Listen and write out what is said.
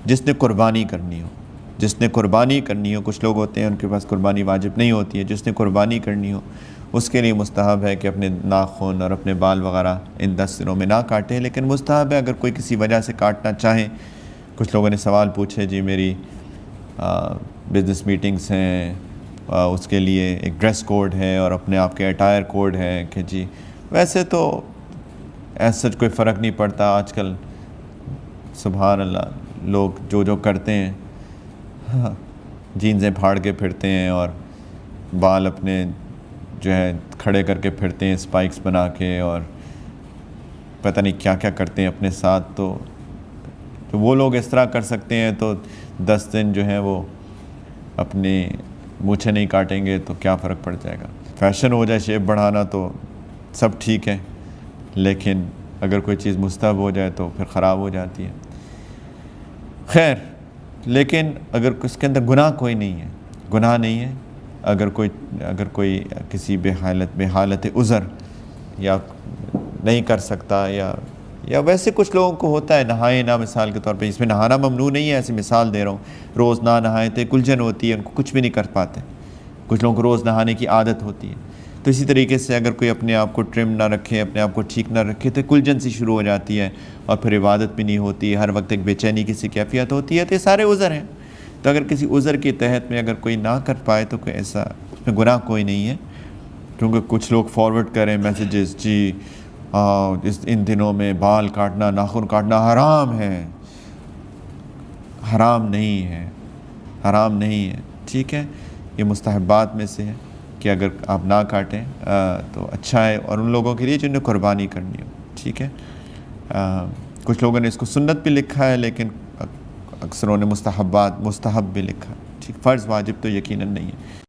جس نے قربانی کرنی ہو، جس نے قربانی کرنی ہو، کچھ لوگ ہوتے ہیں ان کے پاس قربانی واجب نہیں ہوتی ہے، جس نے قربانی کرنی ہو اس کے لیے مستحب ہے کہ اپنے ناخن اور اپنے بال وغیرہ ان 10 دنوں میں نہ کاٹے، لیکن مستحب ہے اگر کوئی کسی وجہ سے کاٹنا چاہیں۔ کچھ لوگوں نے سوال پوچھے، جی میری بزنس میٹنگز ہیں، اس کے لیے ایک ڈریس کوڈ ہے اور اپنے آپ کے اٹائر کوڈ ہے کہ جی ویسے تو ایسا کوئی فرق نہیں پڑتا آج کل، سبحان اللہ، لوگ جو کرتے ہیں جینزیں پھاڑ کے پھرتے ہیں اور بال اپنے جو ہے کھڑے کر کے پھرتے ہیں اسپائکس بنا کے، اور پتہ نہیں کیا کیا کرتے ہیں اپنے ساتھ۔ تو وہ لوگ اس طرح کر سکتے ہیں تو 10 دن جو ہیں وہ اپنی مونچھیں نہیں کاٹیں گے تو کیا فرق پڑ جائے گا؟ فیشن ہو جائے شیپ بڑھانا تو سب ٹھیک ہے، لیکن اگر کوئی چیز مستحب ہو جائے تو پھر خراب ہو جاتی ہے۔ خیر، لیکن اگر اس کے اندر گناہ کوئی نہیں ہے، گناہ نہیں ہے، اگر کوئی کسی بے حالت عذر یا نہیں کر سکتا، یا ویسے کچھ لوگوں کو ہوتا ہے نہائے نہ، مثال کے طور پہ اس میں نہانا ممنوع نہیں ہے، ایسی مثال دے رہا ہوں، روز نہ نہائے تو کلجن ہوتی ہے، ان کو کچھ بھی نہیں کر پاتے، کچھ لوگوں کو روز نہانے کی عادت ہوتی ہے۔ تو اسی طریقے سے اگر کوئی اپنے آپ کو ٹرم نہ رکھے، اپنے آپ کو ٹھیک نہ رکھے تو کلجن سی شروع ہو جاتی ہے اور پھر عبادت بھی نہیں ہوتی، ہر وقت ایک بے چینی کی سی کیفیت ہوتی ہے۔ تو یہ سارے عذر ہیں، تو اگر کسی عذر کے تحت میں اگر کوئی نہ کر پائے تو کوئی ایسا اس میں گناہ کوئی نہیں ہے، کیونکہ کچھ لوگ فارورڈ کریں میسیجز، جی ان دنوں میں بال کاٹنا، ناخن کاٹنا حرام ہے۔ حرام نہیں ہے، حرام نہیں ہے، ٹھیک ہے، یہ مستحبات میں سے ہے کہ اگر آپ نہ کاٹیں تو اچھا ہے، اور ان لوگوں کے لیے جنہیں قربانی کرنی ہو، ٹھیک ہے۔ کچھ لوگوں نے اس کو سنت بھی لکھا ہے، لیکن اکثروں نے مستحب بھی لکھا ہے، ٹھیک، فرض واجب تو یقیناً نہیں ہے۔